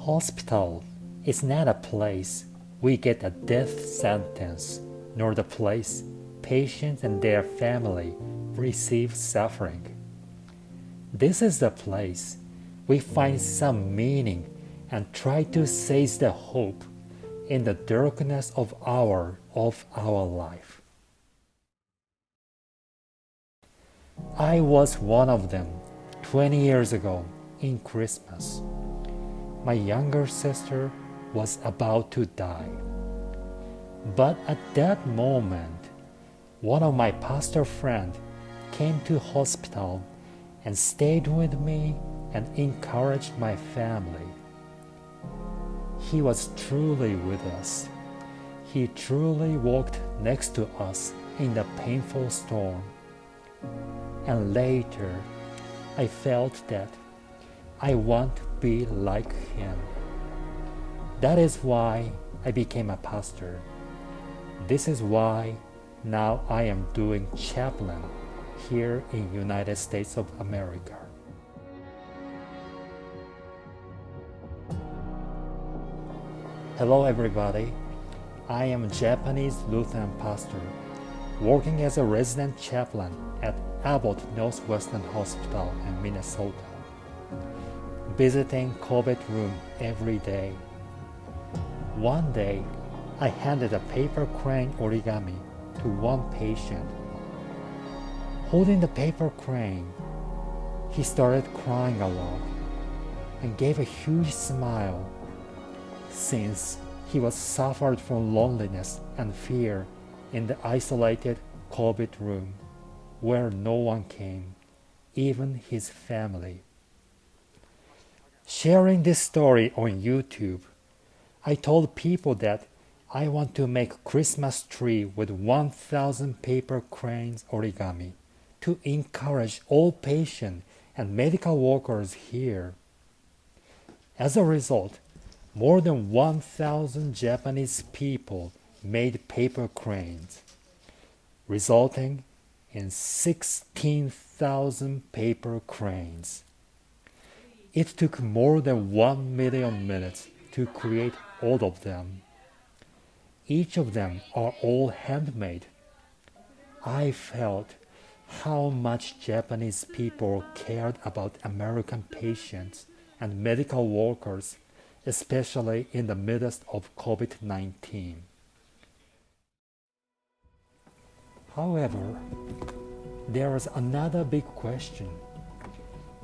Hospital is not a place we get a death sentence, nor the place patients and their family receive suffering. This is the place we find some meaning and try to seize the hope in the darkness of our life. I was one of them 20 years ago in Christmas. My younger sister was about to die. But at that moment, one of my pastor friends came to hospital and stayed with me and encouraged my family. He was truly with us. He truly walked next to us in the painful storm. And later, I felt that I want to be like him. That is why I became a pastor. This is why now I am doing chaplain here in United States of America. Hello everybody. I am a Japanese Lutheran pastor working as a resident chaplain at Abbott Northwestern Hospital in Minnesota, visiting COVID room every day. One day, I handed a paper crane origami to one patient. Holding the paper crane, he started crying a lot and gave a huge smile, since he was suffered from loneliness and fear in the isolated COVID room where no one came, even his family. Sharing this story on YouTube, I told people that I want to make a Christmas tree with 1,000 paper cranes origami to encourage all patients and medical workers here. As a result, more than 1,000 Japanese people made paper cranes, resulting in 16,000 paper cranes. It took more than 1 million minutes to create all of them. Each of them are all handmade. I felt how much Japanese people cared about American patients and medical workers, especially in the midst of COVID-19. However, there is another big question.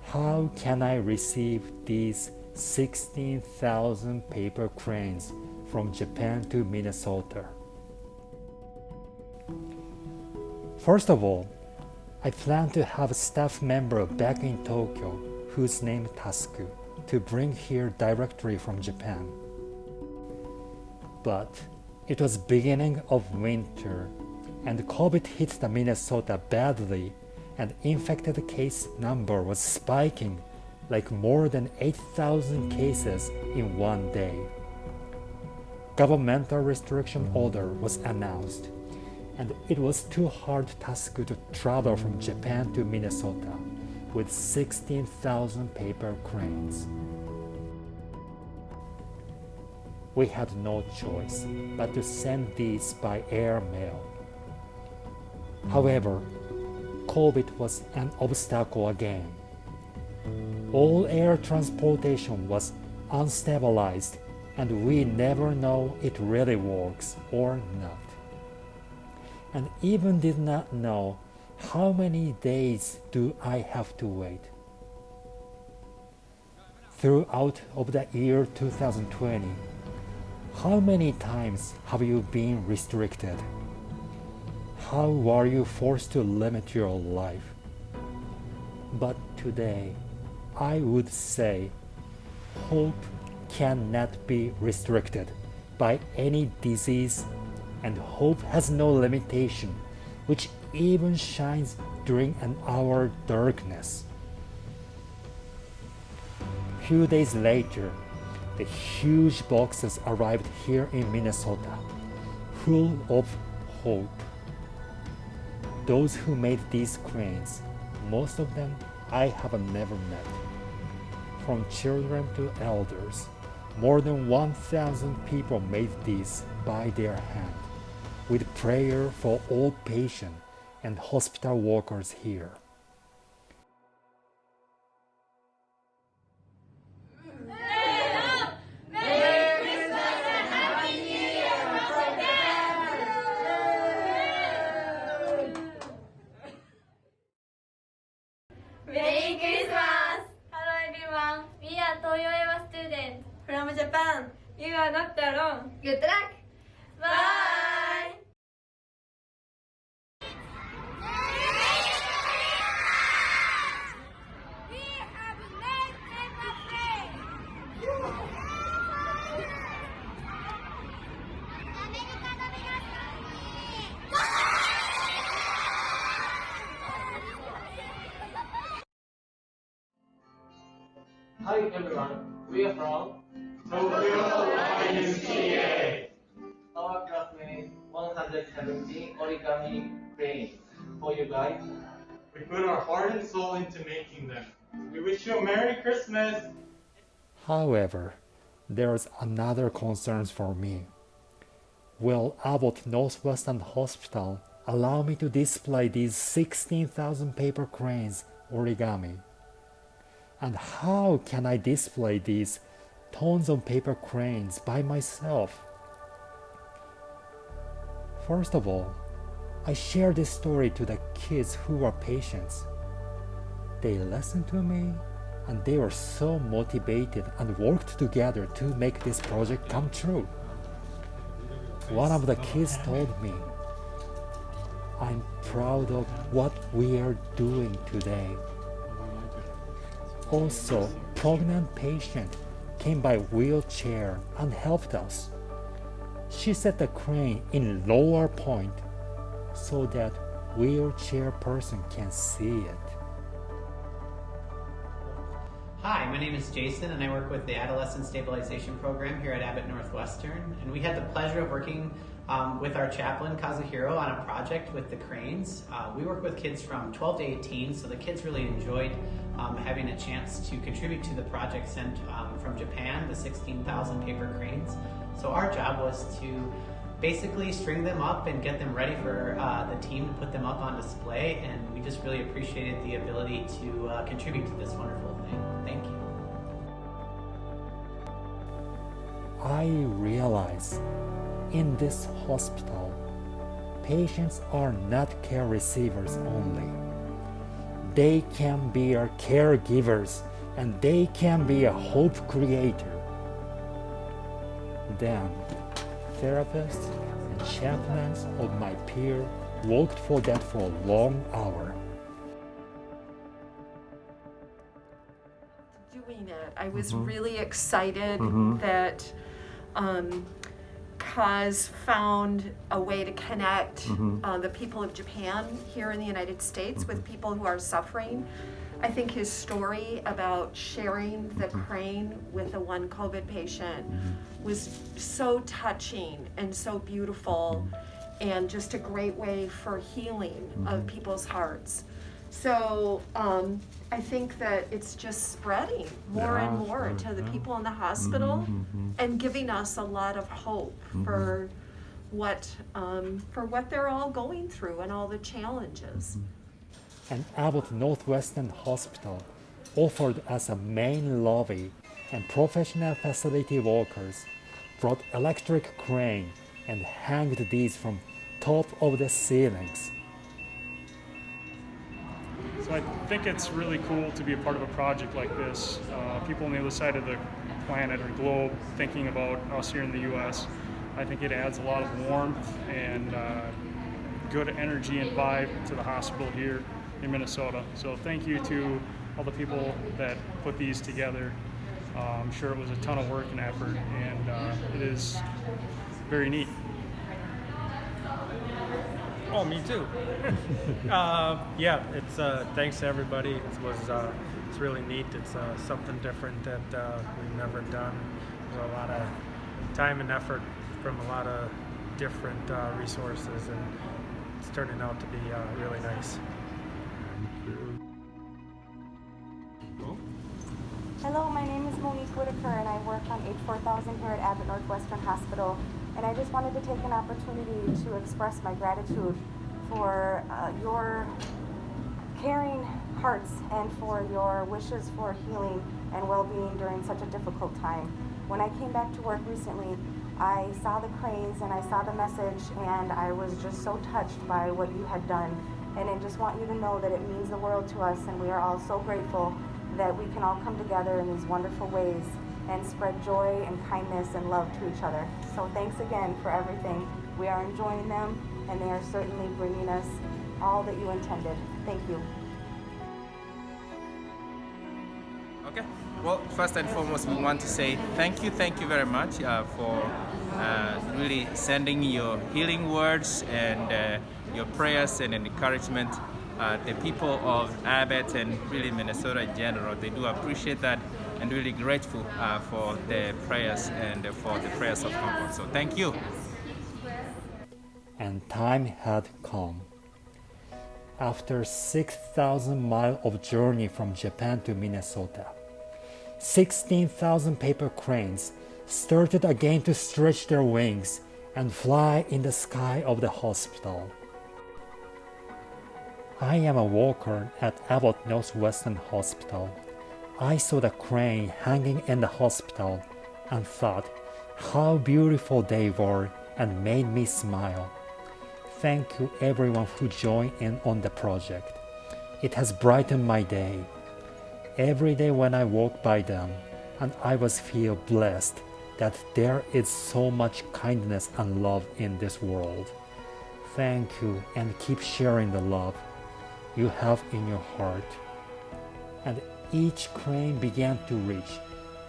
How can I receive these 16,000 paper cranes from Japan to Minnesota? First of all, I plan to have a staff member back in Tokyo whose name Tasuku to bring here directly from Japan. But it was beginning of winter and COVID hit the Minnesota badly, and infected case number was spiking like more than 8,000 cases in one day. Governmental restriction order was announced, and it was too hard task to travel from Japan to Minnesota with 16,000 paper cranes. We had no choice but to send these by air mail. However, COVID was an obstacle again. All air transportation was unstabilized, and we never know it really works or not. And even did not know how many days do I have to wait. Throughout of the year 2020, how many times have you been restricted? How were you forced to limit your life? But today, I would say, hope cannot be restricted by any disease, and hope has no limitation, which even shines during an hour darkness. Few days later, the huge boxes arrived here in Minnesota, full of hope. Those who made these cranes, most of them I have never met. From children to elders, More than 1,000 people made these by their hand, with prayer for all patients and hospital workers here. Merry Christmas! Hello everyone, we are 2.アメリカ students from Japan. You are not alone. Good luck! Bye! Hi everyone, we are from Tokyo YMCA. our classmate 117 origami cranes for you guys. We put our heart and soul into making them. We wish you a Merry Christmas. However, there's another concern for me. Will Abbott Northwestern Hospital allow me to display these 16,000 paper cranes origami? And how can I display these tons of paper cranes by myself? First of all, I share this story to the kids who are patients. They listened to me and they were so motivated and worked together to make this project come true. One of the kids told me, "I'm proud of what we are doing today." Also, pregnant patient came by wheelchair and helped us. She set the crane in lower point so that wheelchair person can see it. Hi, my name is Jason and I work with the Adolescent Stabilization Program here at Abbott Northwestern. And we had the pleasure of working with our chaplain, Kazuhiro, on a project with the cranes. We work with kids from 12 to 18, so the kids really enjoyed having a chance to contribute to the project sent from Japan, the 16,000 paper cranes. So our job was to basically string them up and get them ready for the team to put them up on display, and we just really appreciated the ability to contribute to this wonderful thing. Thank you. I realize in this hospital, patients are not care receivers only. They can be our caregivers and they can be a hope creator. Then, therapists and chaplains of my peer worked for that for a long hour. Doing it, I was really excited that Kaz found a way to connect the people of Japan here in the United States with people who are suffering. I think his story about sharing the crane with a one COVID patient was so touching and so beautiful, and just a great way for healing of people's hearts. So I think that it's just spreading more and more to the people in the hospital and giving us a lot of hope for what they're all going through and all the challenges. And Abbott Northwestern Hospital offered us a main lobby, and professional facility workers brought electric crane and hanged these from top of the ceilings. So I think it's really cool to be a part of a project like this. People on the other side of the planet or globe thinking about us here in the U.S. I think it adds a lot of warmth and good energy and vibe to the hospital here in Minnesota. So thank you to all the people that put these together. I'm sure it was a ton of work and effort, and it is very neat. Oh, me too. Yeah, it's thanks to everybody. It's really neat. It's something different that we've never done. There's a lot of time and effort from a lot of different resources, and it's turning out to be really nice. Hello, my name is Monique Whitaker and I work on H4000 here at Abbott Northwestern Hospital, and I just wanted to take an opportunity to express my gratitude for your caring hearts and for your wishes for healing and well-being during such a difficult time. When I came back to work recently, I saw the cranes and I saw the message, and I was just so touched by what you had done. And I just want you to know that it means the world to us, and we are all so grateful that we can all come together in these wonderful ways and spread joy and kindness and love to each other. So thanks again for everything. We are enjoying them, and they are certainly bringing us all that you intended. Thank you. Okay. Well, first and foremost, we want to say thank you very much for really sending your healing words and your prayers and encouragement. The people of Abbott and really Minnesota in general, they do appreciate that and really grateful for the prayers and for the prayers of comfort. So thank you. And time had come. After 6,000 miles of journey from Japan to Minnesota, 16,000 paper cranes started again to stretch their wings and fly in the sky of the hospital. I am a worker at Abbott Northwestern Hospital. I saw the crane hanging in the hospital and thought how beautiful they were and made me smile. Thank you everyone who joined in on the project. It has brightened my day. Every day when I walk by them, and I was feel blessed that there is so much kindness and love in this world. Thank you, and keep sharing the love you have in your heart. And each crane began to reach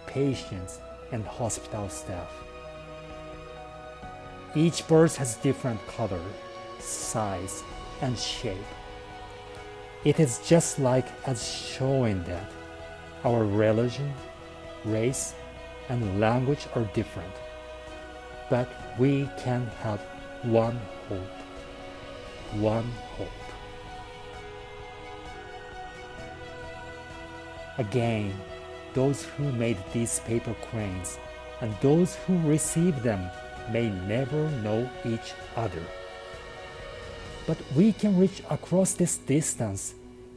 patients and hospital staff. Each bird has different color, size, and shape. It is just like as showing that our religion, race, and language are different, but we can have one hope. One hope. Again, those who made these paper cranes and those who received them may never know each other. But we can reach across this distance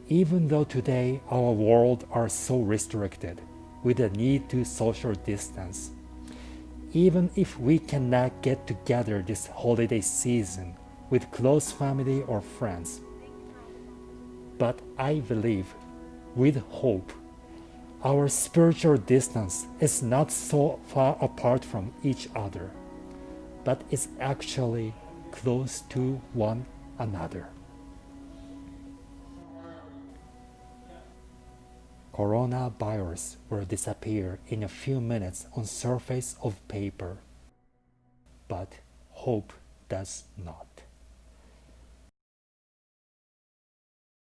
even though today our world are so restricted with the need to social distance. Even if we cannot get together this holiday season with close family or friends. But I believe with hope, our spiritual distance is not so far apart from each other, but is actually close to one another. Coronavirus will disappear in a few minutes on surface of paper, but hope does not.